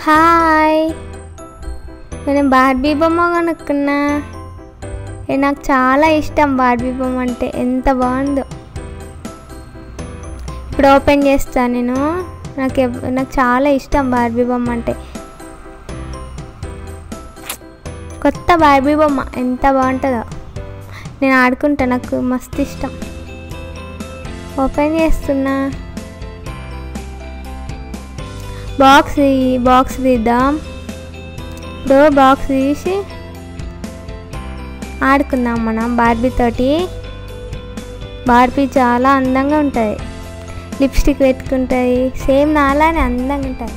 Hi, నేను Barbie బొమ్మ కొనుక్కున్నా. నాకు చాలా ఇష్టం బార్బీ బొమ్మ అంటే, ఎంత బాగుందో. ఇప్పుడు ఓపెన్ చేస్తాను నేను. నాకు చాలా ఇష్టం బార్బీ బొమ్మ అంటే. కొత్త బార్బీ బొమ్మ ఎంత బాగుంటుందో. నేను ఆడుకుంటా, నాకు మస్తు ఇష్టం. ఓపెన్ చేస్తున్నా. బాక్స్ తీద్దాం. ఇప్పుడు బాక్స్ తీసి ఆడుకుందాం మనం బార్బీ తోటి. బార్బీ చాలా అందంగా ఉంటుంది, లిప్స్టిక్ పెట్టుకుంటుంది, సేమ్ నాలానే అందంగా ఉంటుంది.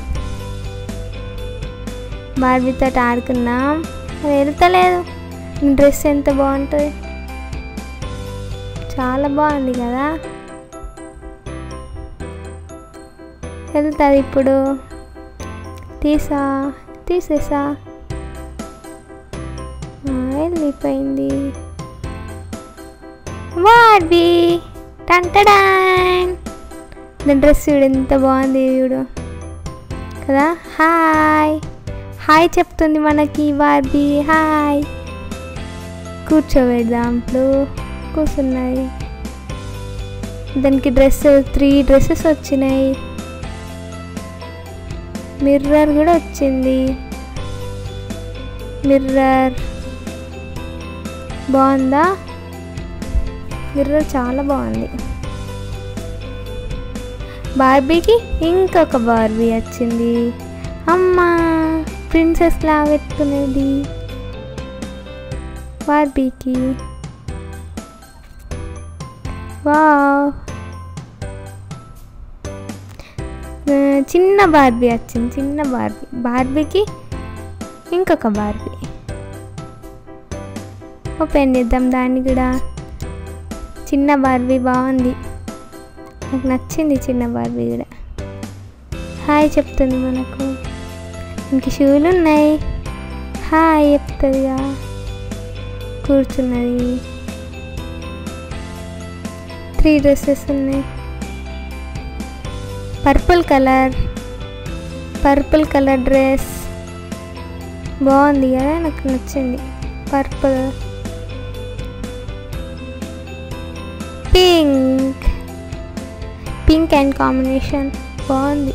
బార్బీ తోటి ఆడుకుందాం. అది వెళ్తలేదు. డ్రెస్ ఎంత బాగుంటుంది, చాలా బాగుంది కదా. వెళ్తుంది ఇప్పుడు. తీసేసా వెళ్ళిపోయింది బార్బీ. టంటడాన్. దాని డ్రెస్ చూడు ఎంత బాగుంది చూడు కదా. హాయ్ చెప్తుంది మనకి బార్బీ. హాయ్. కూర్చోబెడదాం. ఇప్పుడు కూర్చున్నాయి. దానికి 3 డ్రెస్సెస్ వచ్చినాయి. మిర్రర్ కూడా వచ్చింది. మిర్రర్ బాగుందా? మిర్రర్ చాలా బాగుంది. బార్బీకి ఇంకొక బార్బీ వచ్చింది. అమ్మా, ప్రిన్సెస్ లా పెట్టుకునేది బార్బీకి. వావ్, చిన్న బార్బీ వచ్చింది. చిన్న బార్బీకి ఇంకొక బార్బీ. ఓపెన్ చేద్దాం దాన్ని కూడా. చిన్న బార్బీ బాగుంది, నాకు నచ్చింది చిన్న బార్బీ కూడా. హాయ్ చెప్తుంది మనకు. ఇంక షూలు ఉన్నాయి. హాయ్ చెప్తుందిగా. కూర్చున్నది. 3 డ్రెస్సెస్ ఉన్నాయి. పర్పుల్ కలర్ డ్రెస్ బాగుంది కదా, నాకు నచ్చింది. పర్పుల్. పింక్ అండ్ కాంబినేషన్ బాగుంది.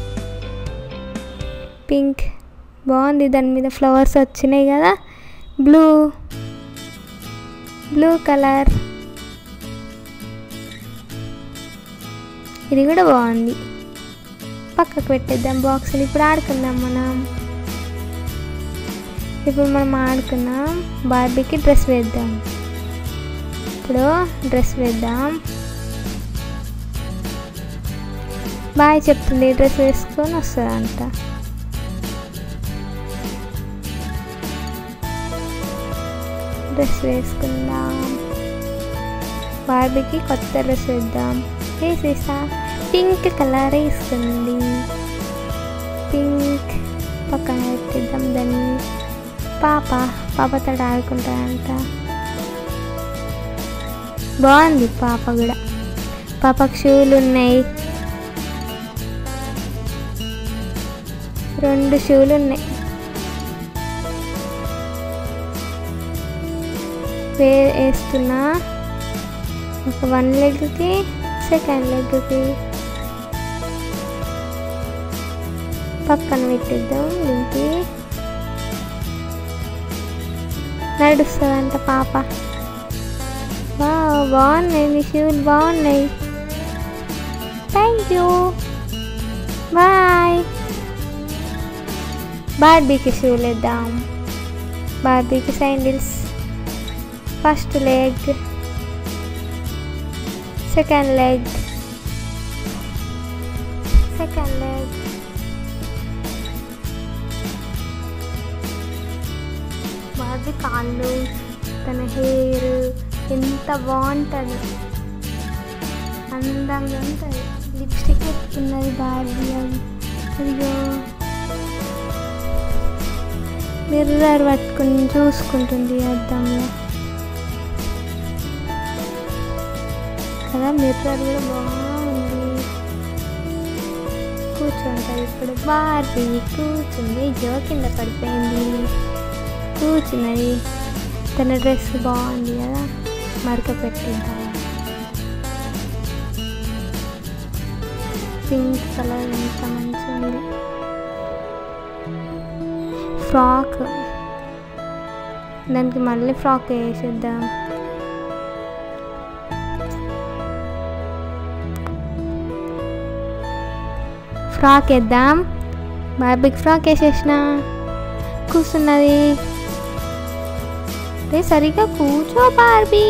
పింక్ బాగుంది, దాని మీద ఫ్లవర్స్ వచ్చినాయి కదా. బ్లూ కలర్, ఇది కూడా బాగుంది. పక్కకు పెట్టేద్దాం బాక్స్ని. ఇప్పుడు ఆడుకుందాం మనం. ఆడుకున్నాం. బార్బీకి డ్రెస్ వేద్దాం. ఇప్పుడు డ్రెస్ వేద్దాం. బాయ్ చెప్తుంది. డ్రెస్ వేసుకొని వస్తుందంట. డ్రెస్ వేసుకుందాం. బార్బీకి కొత్త డ్రెస్ వేద్దాం. వేసేసా. పింక్ కలర్ వేసుకుంది. పింక్ పక్కన పెట్టిద్దాం దాన్ని. పాపతో ఆడుకుంటాడంట. బాగుంది పాప కూడా. పాపకు షూలు ఉన్నాయి. 2 షూలు ఉన్నాయి. వేస్తున్నా. ఒక 1 లెగ్కి, సెకండ్ లెగ్కి. పక్కన పెట్టిద్దాం. దీనికి నడుస్తుందంట పాప. బాగున్నాయి మీ షూలు, బాగున్నాయి. Thank you. బాయ్. బార్బీకి షూలు వేద్దాం. బార్బీకి sandals. First leg, second leg. Barbie కాళ్ళు, తన హెయిర్ ఎంత బాగుంటుంది, అందంగా ఉంటుంది. లిప్స్టిక్ పెట్టుకున్నది బార్బీ. అయ్యో, మిర్రర్ పట్టుకుని చూసుకుంటుంది అద్దంలో కదా. మిర్రర్ కూడా బాగుంది. కూర్చుంటుంది. ఇప్పుడు బార్బీ కూర్చుంది. జో కింద పడిపోయింది, కూర్చున్నది. తన డ్రెస్ బాగుంది కదా, మరక పెట్టింది. పింక్ కలర్ ఎంత మంచిగా ఉంది. ఫ్రాక్, దానికి మళ్ళీ ఫ్రాక్ వేసేద్దాం. ఫ్రాక్ వేద్దాం. బార్బీకి ఫ్రాక్ వేసేసిన, కూర్చున్నది. రే సరిగా కూర్చో బార్బీ,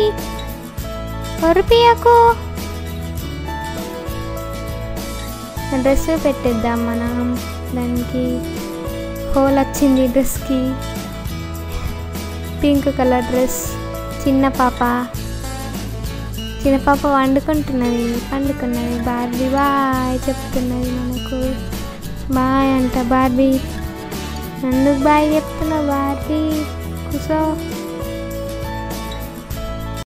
ఒరిపియకు. డ్రెస్ పెట్టేద్దాం మనం. దానికి హోల్ వచ్చింది డ్రెస్కి. Pink colour dress. చిన్న పాప పండుకున్నది. బార్బీ బాయ్ చెప్తున్నది మనకు. బాయ్ అంట బార్బీ. ఎందుకు బాయ్ చెప్తున్నావు బార్బీ? కూర్చో.